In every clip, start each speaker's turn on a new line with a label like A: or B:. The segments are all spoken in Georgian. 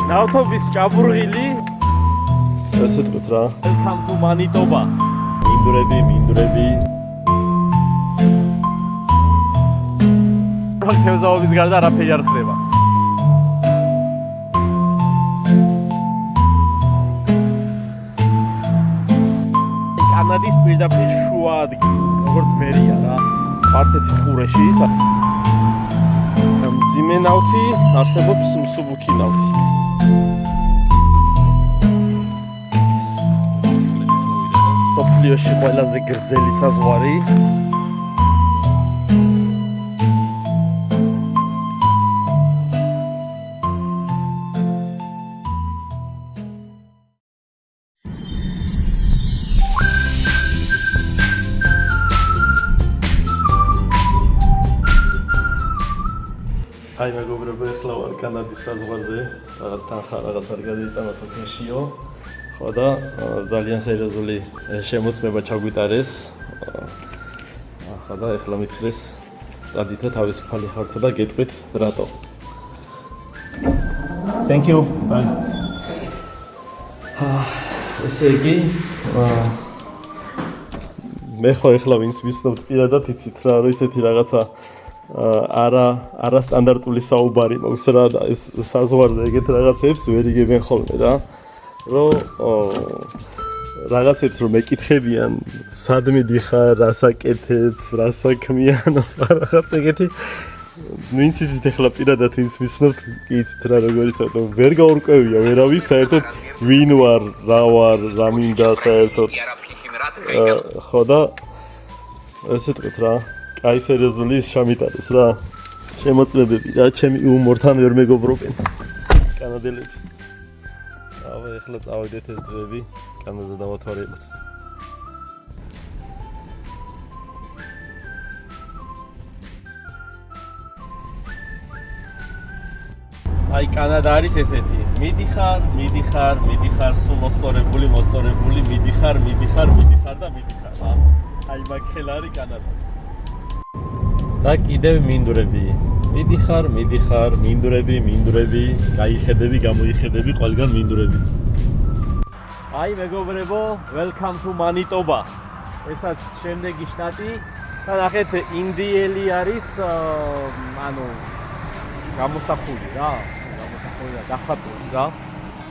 A: ნავთობის ჭაბურღილი.
B: ესე თქვით რა.
A: Welcome to Manitoba.
B: მინდვრები.
A: თევზაობის გარდა არაფერი არ ხდება. კანადის პირდაპირ შუა ადგილი, როგორც მერია რა. სპარსეთის ყურეში. მძიმე ნავთი, არსებობს მსუბუქი ნავთი. მსოფლიოში ყველაზე გრძელი საზღვარი.
B: აი მეგობრებო, ახლა ვარ კანადის საზღვარზე, რაღაც თანხა, რაღაც არ გადაიტანა თქაშიო. ხო და ძალიან სერიოზული შემოწმება ჩაგვიტარეს. ახლა და ახლა მითხრეს წადით და თავისუფალი ხართ და გეტყვით რატო. Thank you. Bye. ესე იგი, მე ხო ახლა ვინც ვიცნობთ პირადად იცით რა, რომ ისეთი რაღაცა არასტანდარტული საუბარი მაქვს რა და ეს საზღვარზე ეგეთ რაღაცებს ვერ იგებენ ხოლმე რა. რომ რაღაცებს რომ მეკითხებიან, სად მიდიხარ, რას აკეთებ, რას საქმიანო, რაღაც ეგეთი. ვინც იცით ახლა პირადად ვინც ვიცნობთ, კი იცით რა როგორ ისე რომ ვერ გაურკვევია ვერავის საერთოდ ვინ ვარ, რა ვარ, რა მინდა საერთოდ. ხო და ესე თქვით რა. აი სერიოზული შამიტარეს რა. შემოწმებები რა, ჩემი იუმორთან ვერ მეგობრობენ კანადელები. ახლა წავედეთ ეს დღეები კანადაზე დავათვალიეროთ.
A: აი კანადა არის ესეთი. მიდიხარ, სულ მოსწორებული, მიდიხარ და მიდიხარ. აი მაგხელა არის კანადა. და კიდევ მინდვრები. მიდიხარ, მინდვრები, გაიხედები, გამოიხედები, ყველგან მინდვრები. აი მეგობრებო, welcome to Manitoba. ესაც შემდეგი შტატი და ნახეთ ინდიელი არის, ანუ გამოსახული რა, დახატული რა.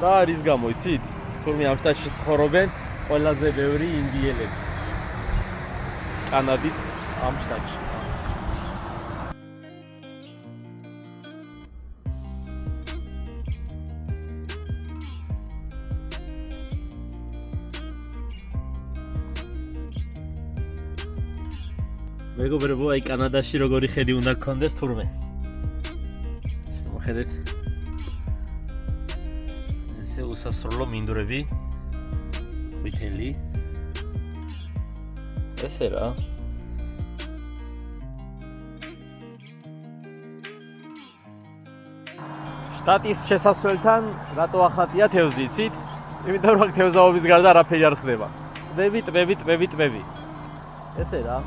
A: და რის გამო იცით? თურმე ამ შტატში ცხოვრობენ ყველაზე ბევრი ინდიელები. კანადის ამ შტატში. მეგობრებო, აი კანადაში როგორი ხედი უნდა გქონდეს თურმე. მოხედეთ. ესე უსასრულო მინდვრები. ყვითელი. ესე რა. შტატის შესასვლელთან რატო ახატია თევზი, იცით? იმიტომ რომ თევზაობის გარდა არაფერი არ ხდება. ტბები. ესე რა.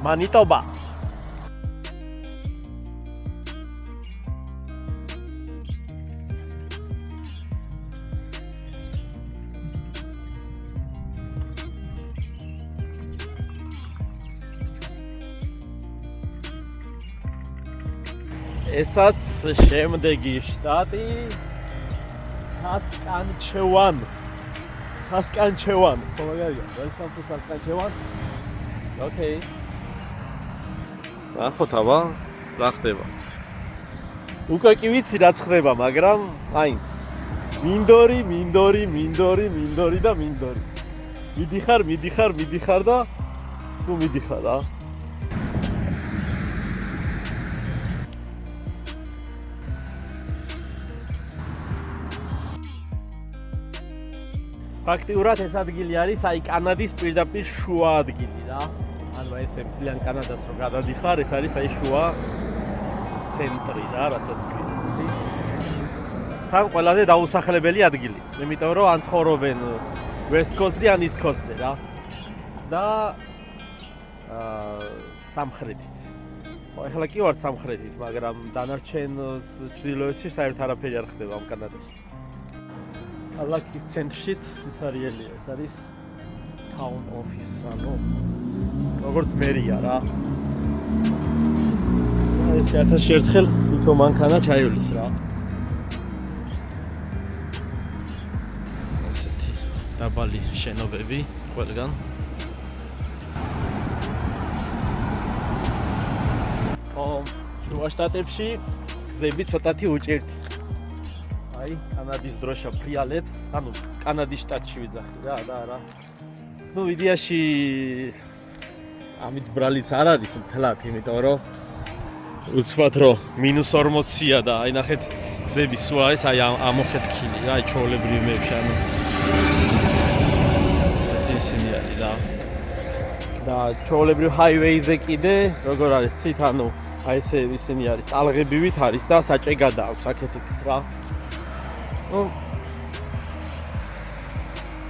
A: Manitoba. ესაც შემდეგი შტატი Saskatchewan. ხო მაგარია, welcome to Saskatchewan. Okay. ნახოთ აბა რა ხდება. უკვე კი ვიცი რაც ხდება, მაგრამ აინც. მინდორი და მინდორი. მიდიხარ და სულ მიდიხარ რა. ფაქტიურად ეს ადგილი არის აი კანადის პირდაპირ შუა ადგილი რა. ანუ ესე მთლიან კანადას რო გადადიხარ, ეს არის აი შუა ცენტრი რა, რასაც გვიყვი. თან ყველაზე დაუსახლებელი ადგილი. იმიტომ რომ ან ცხოვრობენ West Coast-ზე, ან East Coast-ზე რა. და სამხრეთით. ეხლა კი ვარ სამხრეთით, მაგრამ დანარჩენ ჩრდილოეთში საერთოდ არაფერი არ ხდება ამ კანადაში. ქალაქის ცენტრშიც სისარიელია, ეს არის town office, ანუ როგორც მერია რა. ეს 1000-ში ერთხელ თვითონ მანქანა ჩაივლის რა. ესეთი დაბალი შენობები ყველგან. შუა შტატებში გზები ცოტათი უჭირთ. აი, კანადის დროშა ფრიალებს, ანუ კანადის შტატში ვიძახი რა და რა. ნუ იდეაში ამით ბრალიც არ არის მთლად, იმიტომ რომ უცბად რომ -40-ია და აი ნახეთ გზები სულ არის აი ამოხეთქილი რა, აი ჩვეულებრივ მეებში, ანუ ისინი არის რა. და ჩვეულებრივ ჰაივეიზე კიდე როგორ არის ცით, ანუ აი ესე ისინი არის ტალღებივით არის და საჭე გადააქვს აქეთით რა. ნუ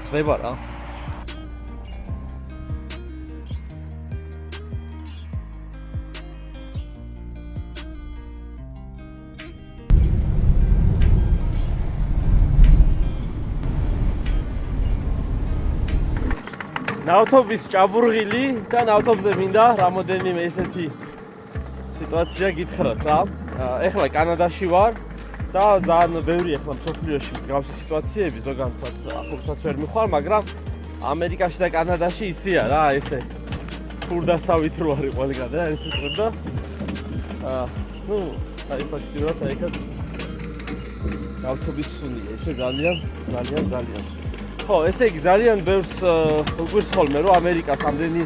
A: ხდება რა. ნავთობის ჭაბურღილი და ნავთობზე მინდა რამოდენიმე ესეთი სიტუაცია გითხრათ რა. ეხლა კანადაში ვარ და ძალიან ბევრი ეხლა მსოფლიოში მსგავსი სიტუაციები ზოგადად ახალსაც ვერ მიხვალ, მაგრამ ამერიკაში და კანადაში ისეა რა, ესე ფურდასავით რო არის ყველგან და ეს უწევდა. ნუ აი ფაქტიურად აი ეს ნავთობის სუნია, ესე ძალიან. ხო, ესე იგი ძალიან ბევრს უგვირს ხოლმე რომ ამერიკას ამდენი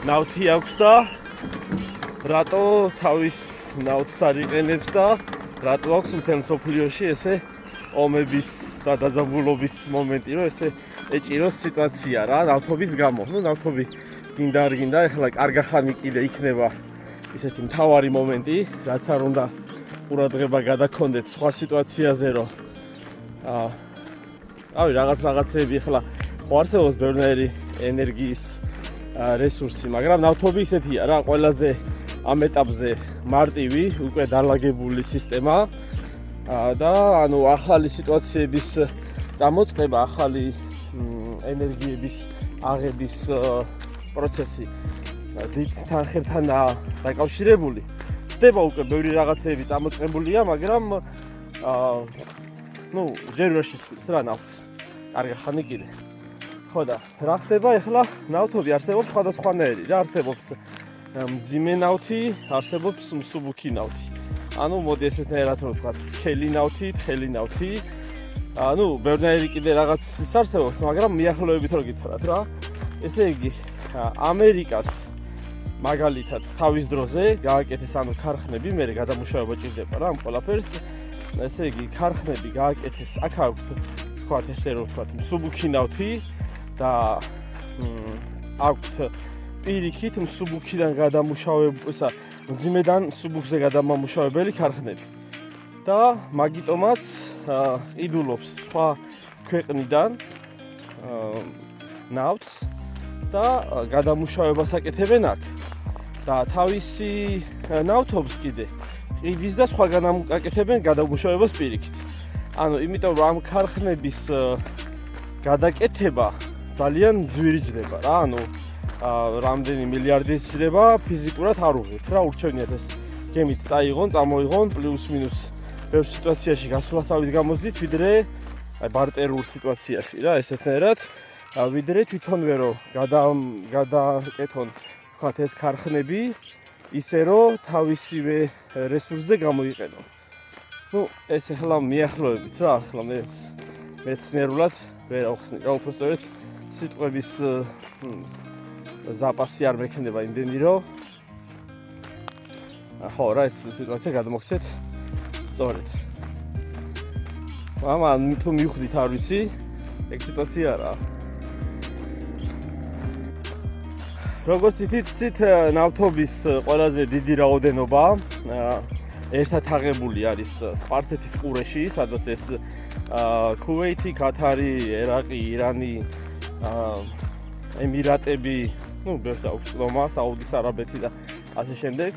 A: ნავთი აქვს და რატო თავის ნავთს არ იყენებს და რატო აქვს მთელ მსოფლიოში ესე ომების და დაძაბულობის მომენტი, რომ ესე ეჭიროს სიტუაცია რა ნავთობის გამო. ნუ ნავთობი გინდა არ გინდა, ეხლა კარგახანი კიდე იქნება ისეთი მთავარი მომენტი, რაც არ უნდა ყურადღება გადაქონდეთ სხვა სიტუაციაზე, რომ ავი რაღაცეები ეხლა ხო არსებობს ბევრნაირი ენერგიის რესურსი, მაგრამ ნავთობი ისეთია რა, ყველაზე ამ ეტაპზე მარტივი, უკვე დალაგებული სისტემა და ანუ ახალი სიტუაციების წამოწყება, ახალი ენერგიების აღების პროცესი დიდ თანხებთან დაკავშირებული. ხდება უკვე ბევრი რაღაცეები წამოწყებულია, მაგრამ ნუ ჯერ ვერ შეცვლის რა ნავთს. კარგახანი კიდე. ხო და რა ხდება ეხლა ნავთობი არსებობს სხვადასხვანაირი რა, არსებობს მძიმე ნავთი, არსებობს მსუბუქი ნავთი. ანუ მოდი ესეთნაირად რომ ვთქვათ, სქელი ნავთი, თხელი ნავთი. ანუ ბევრნაირი კიდე რაღაც ის არსებობს, მაგრამ მიახლოებით რო გითხრათ რა. ესე იგი, ამერიკას მაგალითად თავის დროზე გააკეთეს ანუ ქარხნები, მე გადამუშავება ჭირდება რა ამ ყველაფერს. ესე იგი, ქარხნები გააკეთეს, აქ აქვთ ვთქვათ ესე რომ ვთქვათ, მსუბუქი ნავთი და აქვთ პირიქით მსუბუქიდან გადამუშავებისა, მძიმედან მსუბუქზე გადამამუშავებელი ქარხნები. და მაგიტომაც ყიდულობს სხვა ქვეყნიდან ნავთს და გადამუშავებას აკეთებენ აქ. და თავისი ნავთობს კიდე ყიდის და სხვა აკეთებენ გადამუშავებას პირიქით. ანუ იმიტომ რომ ამ ქარხნების გადაკეთება ძალიან ძვირი ჯდება რა, ანუ რამდენი მილიარდი ჯდება, ფიზიკურად არ უღირთ რა, ურჩევნიათ ეს გემით წაიღონ, წამოიღონ, პლუს მინუს ბევრ სიტუაციაში გასვლასავით გამოძდით, ვიდრე აი ბარტერულ სიტუაციაში რა, ესეთნაირად, ვიდრე თვითონვე რომ გადაკეთონ ვთქვათ ეს ქარხნები ისე რომ თავისივე რესურსზე გამოიყენონ. ნუ ეს ახლა მიახლოებით რა, ახლა მეცნიერულად ვერ ავხსნი რა, უბრალოდ სიტყვების ზაპასი არ მექნება იმდენი რომ ხო რა ეს სიტუაცია გადმოგცეთ სწორედ. მაგრამ თუ მივხვდით არ ვიცი, ეგ სიტუაცია რა. როგორც იცით, ნავთობის ყველაზე დიდი რაოდენობა ერთად აღებული არის სპარსეთის ყურეში, სადაც ეს ქუვეითი, კათარი, ერაყი, ირანი, ემირატები, ну, ბევრს აქვს წვდომა, საუდის არაბეთი და ასე შემდეგ.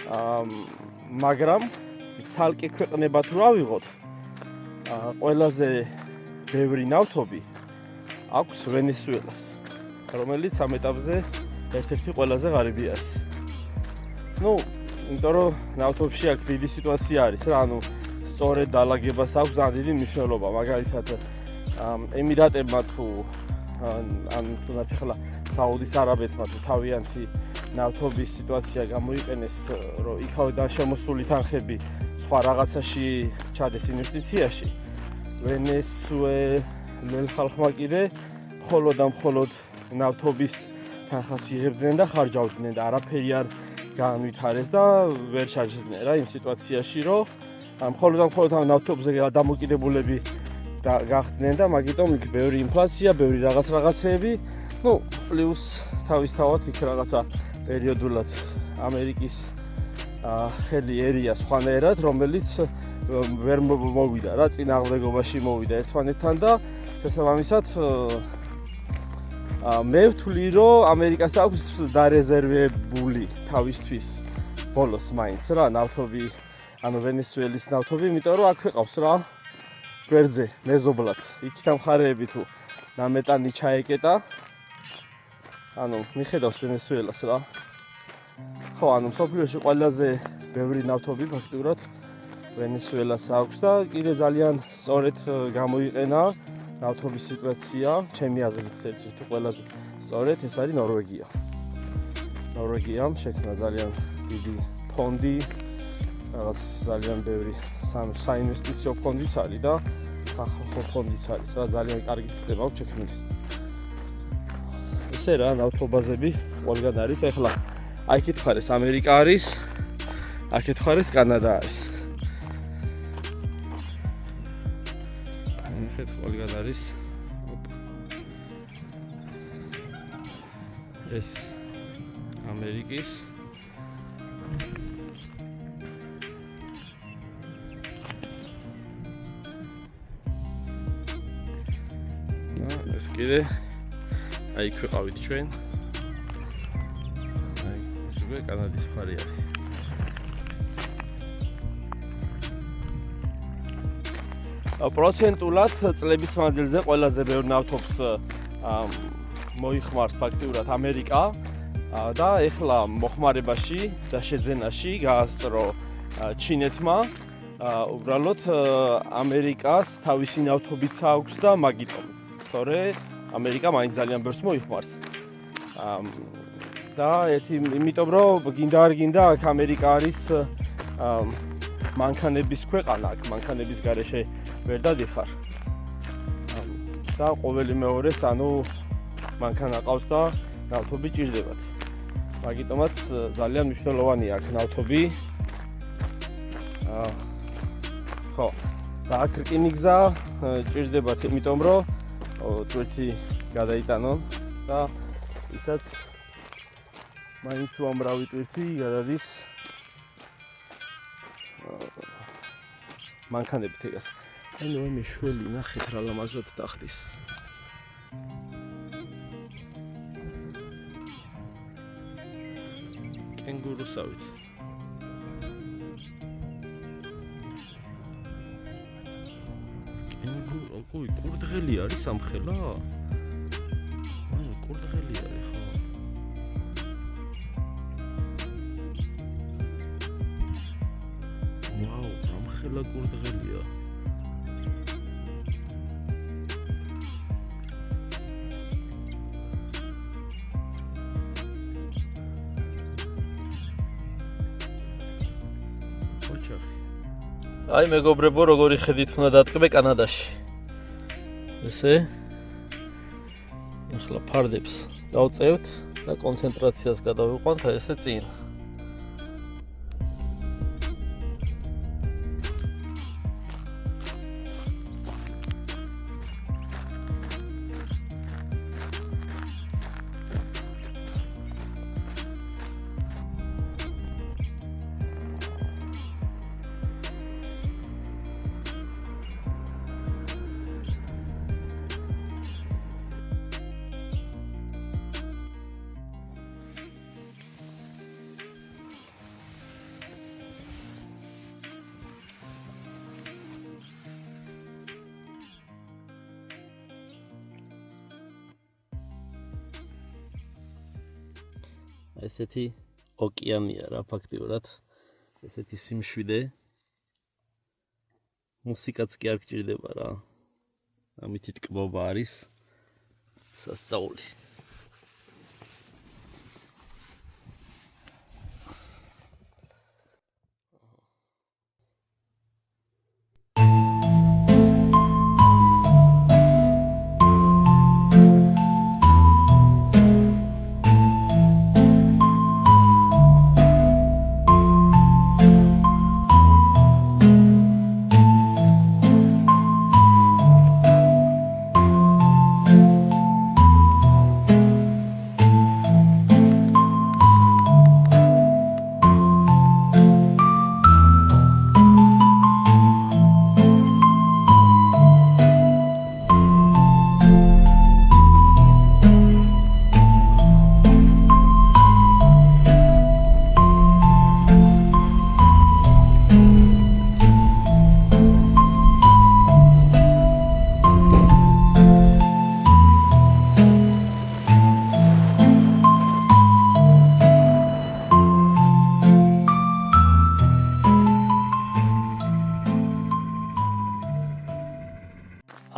A: მაგრამ ცალკე ქვეყნებად რო ავიღოთ, ყველაზე ბევრი ნავთობი აქვს ვენესუელას, რომელიც ამ ეტაპზე ერთ-ერთი ყველაზე ღარიბი არის. იმიტომ რომ ნავთობში აქ დიდი სიტუაცია არის რა, სწორედ დალაგებას აქვს ძალიან დიდი მნიშვნელობა, მაგალითად ემირატებმა თუ თუნდაც ახლა საუდის არაბეთმა თუ თავიანთი ნავთობის სიტუაცია გამოიყენეს, რომ იქავდან შემოსული თანხები სხვა რაღაცაში ჩადეს ინვესტიციაში, ვენესუელელ ხალხმა კიდე მხოლოდ და მხოლოდ ნავთობის თანხას იღებდნენ და ხარჯავდნენ და არაფერი არ განვითარეს და ვერ ჩაჯდნენ რა იმ სიტუაციაში, რომ მხოლოდ და მხოლოდ ამ ნავთობზე დამოკიდებულები გახდნენ და მაგიტომ იქ ბევრი ინფლაცია, ბევრი რაღაცეები, პლუს თავისთავად იქ რაღაცა პერიოდულად ამერიკის ხელი ერია სხვანაირად, რომელიც ვერ მოვიდა რა, წინააღმდეგობაში მოვიდა ერთმანეთთან და შესაბამისად მე ვთვლი, რომ ამერიკას აქვს დარეზერვებული თავისთვის ბოლოს მაინც რა ნავთობი, ვენესუელის ნავთობი, იმიტომ რომ აქ ყავს რა გვერდზე მეზობლად. იქით მხარეები თუ ნამეტანი ჩაეკეტა, მიხედავს ვენესუელას რა. ხო, მსოფლიოში ყველაზე ბევრი ნავთობი ფაქტურად ვენესუელას აქვს და კიდე ძალიან სწორედ გამოიყენა ნავთობის სიტუაცია, ჩემი აზრით ერთ-ერთი ყველაზე სწორედ ეს არის ნორვეგია. ნორვეგიამ შექმნა ძალიან დიდი ფონდი, რაღაც ძალიან ბევრი საინვესტიციო ფონდიც არის და სახალხო ფონდიც არის რა, ძალიან კარგი სისტემა აქვს შექმნილი. ესე რა, ნავთობაზები ყველგან არის. ეხლა აქეთ ხარეს ამერიკა არის, აქეთ ხარეს კანადა არის. აქეთ ყველგან არის. ეს ამერიკის ეს კიდე აი ქვიყავით ჩვენ. აი ეს უკვე კანადის მხარე არის. პროცენტულად წლების მანძილზე ყველაზე ბევრ ნავთობს მოიხმარს ფაქტიურად ამერიკა და ეხლა მოხმარებაში და შეძენაში გაასწრო ჩინეთმა. უბრალოდ ამერიკას თავისი ნავთობიც აქვს და მაგიტომ თორე ამერიკა მაინც ძალიან ბევრს მოიხმარს. და იმიტომ რომ გინდა არ გინდა აქ ამერიკა არის მანქანების ქვეყანა, აქ მანქანების გარეშე ვერ დადიხარ. და ყოველი მეორეს მანქანა ყავს და ნავთობი ჭირდებათ. მაგიტომაც ძალიან მნიშვნელოვანია აქ ნავთობი. ხო, და აქ რკინიგზა ჭირდებათ, იმიტომ რომ ტვირთი გადაიტანონ და ისაც მაინც უამრავი ტვირთი გადადის მანქანებით ეგას. მე შველი ნახეთ რა ლამაზად ტახტის. კენგურუსავით. ოკუი, კურდღელი არის ამხელა? კურდღელი არის ხო? ვაუ, ამხელა კურდღელია. აი მეგობრებო, როგორი ხედით უნდა დატკბე კანადაში. ესე ახლა ფარდებს დავწევთ და კონცენტრაციას გადავიყვანთ ესე წინ. ესეთი ოკეანია რა ფაქტიურად. ესეთი სიმშვიდე. მუსიკაც კი არ გჭირდება რა. ამითი ტკბობა არის სასწაული.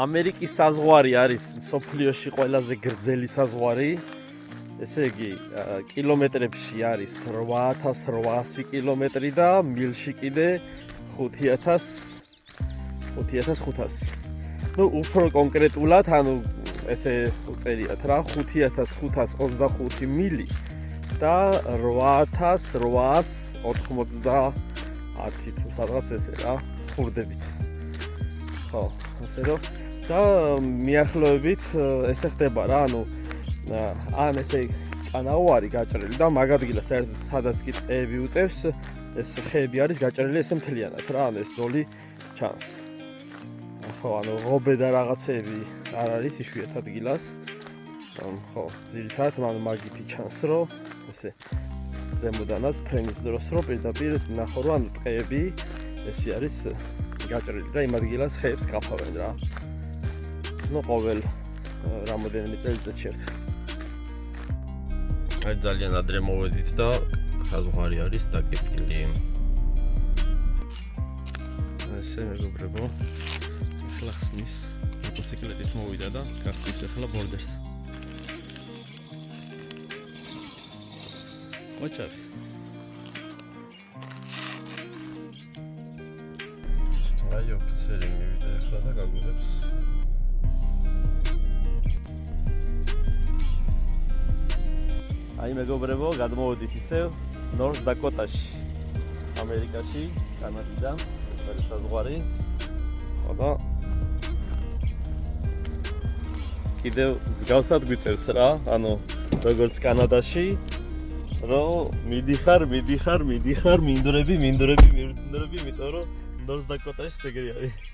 A: ამერიკის საზღვარი არის მსოფლიოში ყველაზე გრძელი საზღვარი. ესე იგი, კილომეტრებში არის 8800 კილომეტრი და მილში კიდე 5500. ნუ უფრო კონკრეტულად, ანუ ესე უწერიათ რა, 5525 მილი და 8890 თუ სადღაც ესე რა, ხურდებით. ხო, ასე რომ და მიახლოებით ესე ხდება რა, ანუ ან ესე კანაო არის გაჭრილი და მაგ ადგილას სადაც კი ტყეები უწევს, ეს ხეები არის გაჭრილი ესე მთლიანად რა, ანუ ეს ზოლი ჩანს. ხო, ანუ ღობე და რაღაცეები არ არის იშვიათ ადგილას. ხო, ძირითადად მაგითი ჩანს, რომ ესე ზემოდანაც ფრენის დროს რომ პირდაპირ ნახო რომ ანუ ტყეები ესე არის გაჭრილი და იმ ადგილას ხეებს კაფავენ რა. ნუ ყოველ რამოდენიმე წელიწადში ერთხელ. აი ძალიან ადრე მოვედით და საზღვარი არის დაკეტილი. ესე მეგობრებო, ახლა ხსნის მოტოციკლეტით მოვიდა და გახსნის ახლა ბორდერს. მოჭარი. აი ოფიცერი მივიდა ახლა და გაგვიღებს. აი მეგობრებო, გადმოვედით ისევ ნორთ დაკოტაში, ამერიკაში, კანადიდან, ეს არის საზღვარი. ხო და კიდევ მსგავსად გვიწევს რა, ანუ როგორც კანადაში, რომ მიდიხარ, მინდვრები, იმიტომ რომ ნორთ დაკოტაში ეგრე არის.